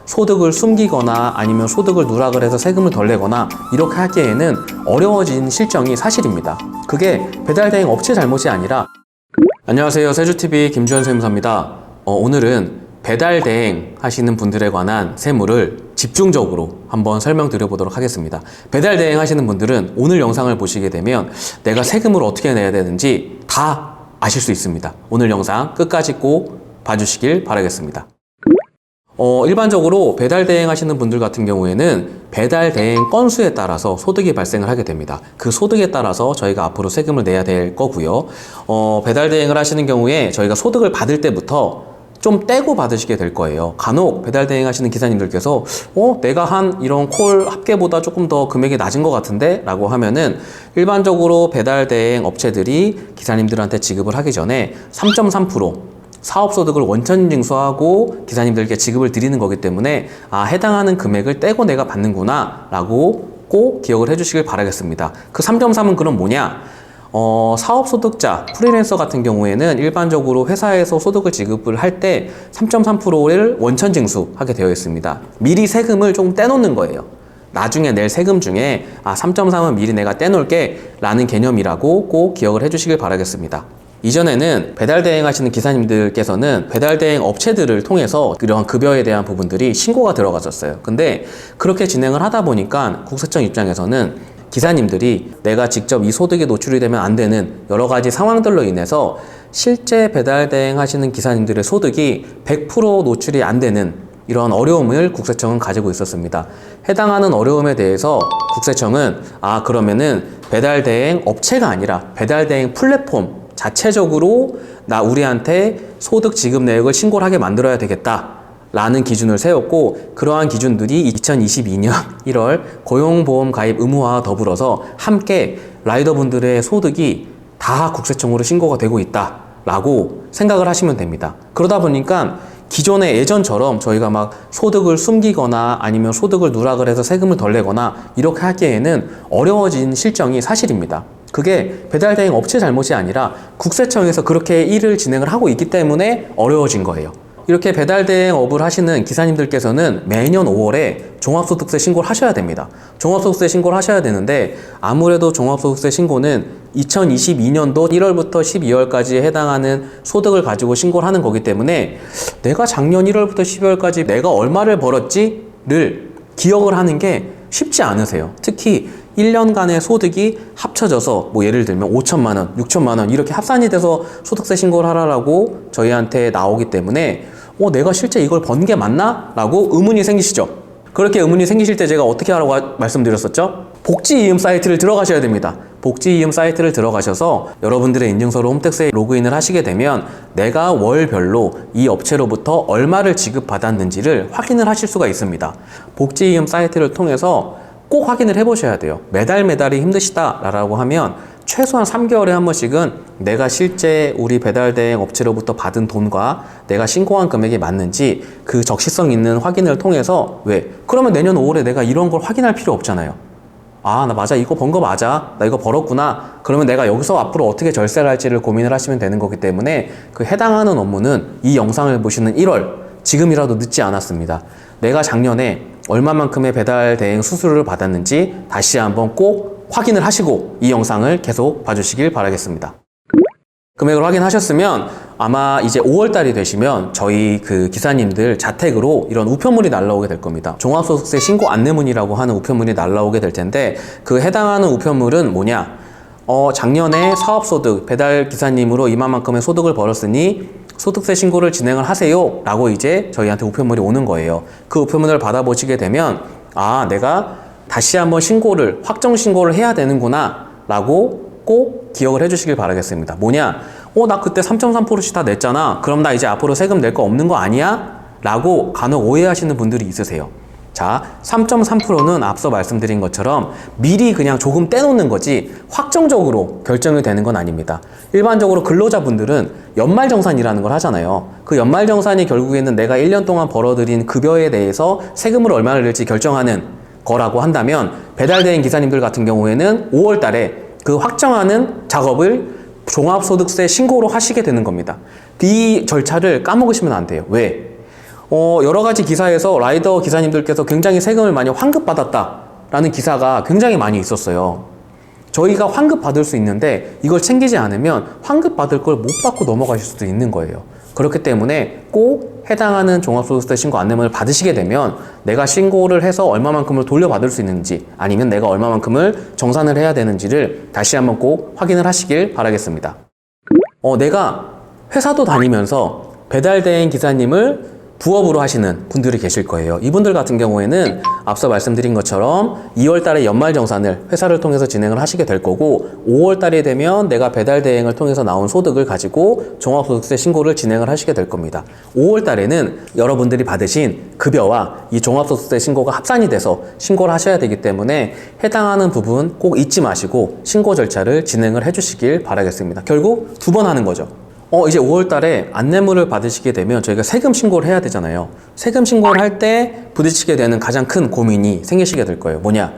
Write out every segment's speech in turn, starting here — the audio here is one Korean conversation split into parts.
소득을 숨기거나 아니면 소득을 누락을 해서 세금을 덜 내거나 이렇게 하기에는 어려워진 실정이 사실입니다. 그게 배달대행 업체 잘못이 아니라. 안녕하세요, 세주TV 김주현 세무사입니다. 오늘은 배달대행 하시는 분들에 관한 세무를 집중적으로 한번 설명드려 보도록 하겠습니다. 배달대행 하시는 분들은 오늘 영상을 보시게 되면 내가 세금을 어떻게 내야 되는지 다 아실 수 있습니다. 오늘 영상 끝까지 꼭 봐주시길 바라겠습니다. 일반적으로 배달대행 하시는 분들 같은 경우에는 배달대행 건수에 따라서 소득이 발생을 하게 됩니다. 그 소득에 따라서 저희가 앞으로 세금을 내야 될 거고요. 배달대행을 하시는 경우에 저희가 소득을 받을 때부터 좀 떼고 받으시게 될 거예요. 간혹 배달대행 하시는 기사님들께서 내가 한 이런 콜 합계보다 조금 더 금액이 낮은 것 같은데? 라고 하면은 일반적으로 배달대행 업체들이 기사님들한테 지급을 하기 전에 3.3% 사업소득을 원천징수하고 기사님들께 지급을 드리는 거기 때문에 해당하는 금액을 떼고 내가 받는구나 라고 꼭 기억을 해주시길 바라겠습니다. 그 3.3은 그럼 뭐냐? 사업소득자, 프리랜서 같은 경우에는 일반적으로 회사에서 소득을 지급을 할 때 3.3%를 원천징수하게 되어 있습니다. 미리 세금을 조금 떼놓는 거예요. 나중에 낼 세금 중에 3.3은 미리 내가 떼놓을게 라는 개념이라고 꼭 기억을 해주시길 바라겠습니다. 이전에는 배달대행 하시는 기사님들께서는 배달대행 업체들을 통해서 이러한 급여에 대한 부분들이 신고가 들어갔었어요. 근데 그렇게 진행을 하다 보니까 국세청 입장에서는 기사님들이 내가 직접 이 소득에 노출이 되면 안 되는 여러 가지 상황들로 인해서 실제 배달대행 하시는 기사님들의 소득이 100% 노출이 안 되는 이런 어려움을 국세청은 가지고 있었습니다. 해당하는 어려움에 대해서 국세청은 그러면은 배달대행 업체가 아니라 배달대행 플랫폼 자체적으로 우리한테 소득 지급 내역을 신고를 하게 만들어야 되겠다 라는 기준을 세웠고, 그러한 기준들이 2022년 1월 고용보험 가입 의무화와 더불어서 함께 라이더분들의 소득이 다 국세청으로 신고가 되고 있다 라고 생각을 하시면 됩니다. 그러다 보니까 기존의 예전처럼 저희가 막 소득을 숨기거나 아니면 소득을 누락을 해서 세금을 덜 내거나 이렇게 하기에는 어려워진 실정이 사실입니다. 그게 배달대행 업체 잘못이 아니라 국세청에서 그렇게 일을 진행을 하고 있기 때문에 어려워진 거예요. 이렇게 배달대행 업을 하시는 기사님들께서는 매년 5월에 종합소득세 신고를 하셔야 됩니다. 종합소득세 신고를 하셔야 되는데 아무래도 종합소득세 신고는 2022년도 1월부터 12월까지에 해당하는 소득을 가지고 신고를 하는 거기 때문에 내가 작년 1월부터 12월까지 내가 얼마를 벌었지를 기억을 하는 게 쉽지 않으세요. 특히 1년간의 소득이 합쳐져서 예를 들면 5천만 원, 6천만 원 이렇게 합산이 돼서 소득세 신고를 하라고 저희한테 나오기 때문에 내가 실제 이걸 번 게 맞나? 라고 의문이 생기시죠? 그렇게 의문이 생기실 때 제가 어떻게 하라고 말씀드렸었죠? 복지이음 사이트를 들어가셔야 됩니다. 복지이음 사이트를 들어가셔서 여러분들의 인증서로 홈택스에 로그인을 하시게 되면 내가 월별로 이 업체로부터 얼마를 지급받았는지를 확인을 하실 수가 있습니다. 복지이음 사이트를 통해서 꼭 확인을 해보셔야 돼요. 매달이 힘드시다라고 하면 최소한 3개월에 한 번씩은 내가 실제 우리 배달대행 업체로부터 받은 돈과 내가 신고한 금액이 맞는지 그 적시성 있는 확인을 통해서 그러면 내년 5월에 내가 이런 걸 확인할 필요 없잖아요. 나 맞아, 이거 번 거 맞아, 나 이거 벌었구나. 그러면 내가 여기서 앞으로 어떻게 절세를 할지를 고민을 하시면 되는 거기 때문에 그 해당하는 업무는 이 영상을 보시는 1월 지금이라도 늦지 않았습니다. 내가 작년에 얼마만큼의 배달 대행 수수료를 받았는지 다시 한번 꼭 확인을 하시고 이 영상을 계속 봐주시길 바라겠습니다. 금액을 확인하셨으면 아마 이제 5월달이 되시면 저희 그 기사님들 자택으로 이런 우편물이 날라오게 될 겁니다. 종합소득세 신고 안내문이라고 하는 우편물이 날라오게 될 텐데 그 해당하는 우편물은 뭐냐? 작년에 사업소득 배달 기사님으로 이만큼의 소득을 벌었으니 소득세 신고를 진행을 하세요 라고 이제 저희한테 우편물이 오는 거예요. 그 우편물을 받아보시게 되면 내가 다시 한번 확정 신고를 해야 되는구나 라고 꼭 기억을 해주시길 바라겠습니다. 뭐냐? 나 그때 3.3%씩 다 냈잖아. 그럼 나 이제 앞으로 세금 낼 거 없는 거 아니야? 라고 간혹 오해하시는 분들이 있으세요. 자, 3.3%는 앞서 말씀드린 것처럼 미리 그냥 조금 떼놓는 거지 확정적으로 결정이 되는 건 아닙니다. 일반적으로 근로자분들은 연말정산이라는 걸 하잖아요. 그 연말정산이 결국에는 내가 1년 동안 벌어들인 급여에 대해서 세금을 얼마를 낼지 결정하는 거라고 한다면 배달대행 기사님들 같은 경우에는 5월 달에 그 확정하는 작업을 종합소득세 신고로 하시게 되는 겁니다. 이 절차를 까먹으시면 안 돼요. 왜? 여러 가지 기사에서 라이더 기사님들께서 굉장히 세금을 많이 환급받았다라는 기사가 굉장히 많이 있었어요. 저희가 환급받을 수 있는데 이걸 챙기지 않으면 환급받을 걸 못 받고 넘어가실 수도 있는 거예요. 그렇기 때문에 꼭 해당하는 종합소득세 신고 안내문을 받으시게 되면 내가 신고를 해서 얼마만큼을 돌려받을 수 있는지 아니면 내가 얼마만큼을 정산을 해야 되는지를 다시 한번 꼭 확인을 하시길 바라겠습니다. 내가 회사도 다니면서 배달대행 기사님을 부업으로 하시는 분들이 계실 거예요. 이분들 같은 경우에는 앞서 말씀드린 것처럼 2월 달에 연말정산을 회사를 통해서 진행을 하시게 될 거고 5월 달이 되면 내가 배달대행을 통해서 나온 소득을 가지고 종합소득세 신고를 진행을 하시게 될 겁니다. 5월 달에는 여러분들이 받으신 급여와 이 종합소득세 신고가 합산이 돼서 신고를 하셔야 되기 때문에 해당하는 부분 꼭 잊지 마시고 신고 절차를 진행을 해주시길 바라겠습니다. 결국 2번 하는 거죠. 이제 5월 달에 안내문을 받으시게 되면 저희가 세금 신고를 해야 되잖아요. 세금 신고를 할 때 부딪히게 되는 가장 큰 고민이 생기시게 될 거예요. 뭐냐?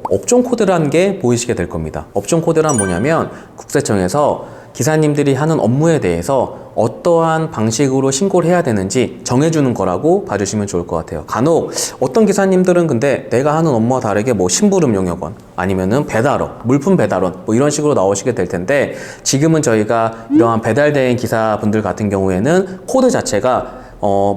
업종 코드라는 게 보이시게 될 겁니다. 업종 코드란 뭐냐면 국세청에서 기사님들이 하는 업무에 대해서 어떠한 방식으로 신고를 해야 되는지 정해주는 거라고 봐주시면 좋을 것 같아요. 간혹 어떤 기사님들은 근데 내가 하는 업무와 다르게 뭐 심부름 용역원 아니면은 배달원, 물품 배달원 뭐 이런 식으로 나오시게 될 텐데 지금은 저희가 이러한 배달대행 기사분들 같은 경우에는 코드 자체가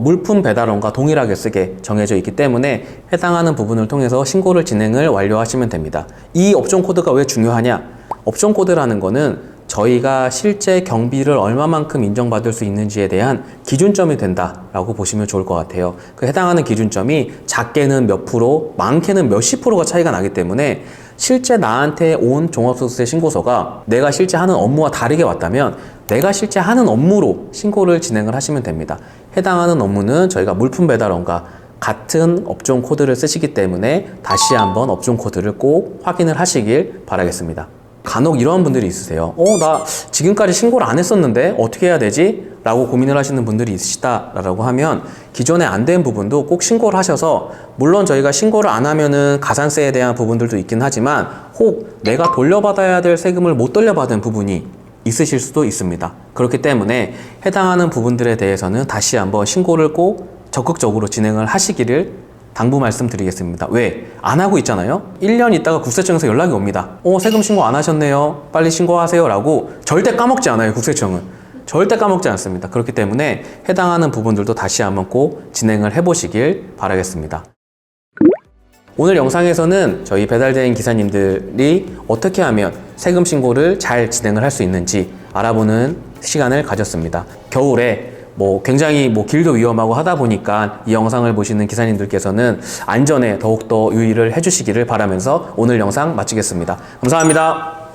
물품 배달원과 동일하게 쓰게 정해져 있기 때문에 해당하는 부분을 통해서 신고를 진행을 완료하시면 됩니다. 이 업종 코드가 왜 중요하냐? 업종 코드라는 거는 저희가 실제 경비를 얼마만큼 인정받을 수 있는지에 대한 기준점이 된다라고 보시면 좋을 것 같아요. 그 해당하는 기준점이 작게는 몇 프로, 많게는 몇십 프로가 차이가 나기 때문에 실제 나한테 온 종합소득세 신고서가 내가 실제 하는 업무와 다르게 왔다면 내가 실제 하는 업무로 신고를 진행을 하시면 됩니다. 해당하는 업무는 저희가 물품 배달원과 같은 업종 코드를 쓰시기 때문에 다시 한번 업종 코드를 꼭 확인을 하시길 바라겠습니다. 간혹 이러한 분들이 있으세요. 나 지금까지 신고를 안 했었는데 어떻게 해야 되지? 라고 고민을 하시는 분들이 있으시다라고 하면 기존에 안 된 부분도 꼭 신고를 하셔서 물론 저희가 신고를 안 하면은 가산세에 대한 부분들도 있긴 하지만 혹 내가 돌려받아야 될 세금을 못 돌려받은 부분이 있으실 수도 있습니다. 그렇기 때문에 해당하는 부분들에 대해서는 다시 한번 신고를 꼭 적극적으로 진행을 하시기를 당부 말씀드리겠습니다. 왜? 안 하고 있잖아요? 1년 있다가 국세청에서 연락이 옵니다. 세금 신고 안 하셨네요. 빨리 신고하세요. 라고 절대 까먹지 않아요, 국세청은. 절대 까먹지 않습니다. 그렇기 때문에 해당하는 부분들도 다시 한번 꼭 진행을 해보시길 바라겠습니다. 오늘 영상에서는 저희 배달대행 기사님들이 어떻게 하면 세금 신고를 잘 진행을 할 수 있는지 알아보는 시간을 가졌습니다. 겨울에 굉장히 길도 위험하고 하다 보니까 이 영상을 보시는 기사님들께서는 안전에 더욱더 유의를 해주시기를 바라면서 오늘 영상 마치겠습니다. 감사합니다.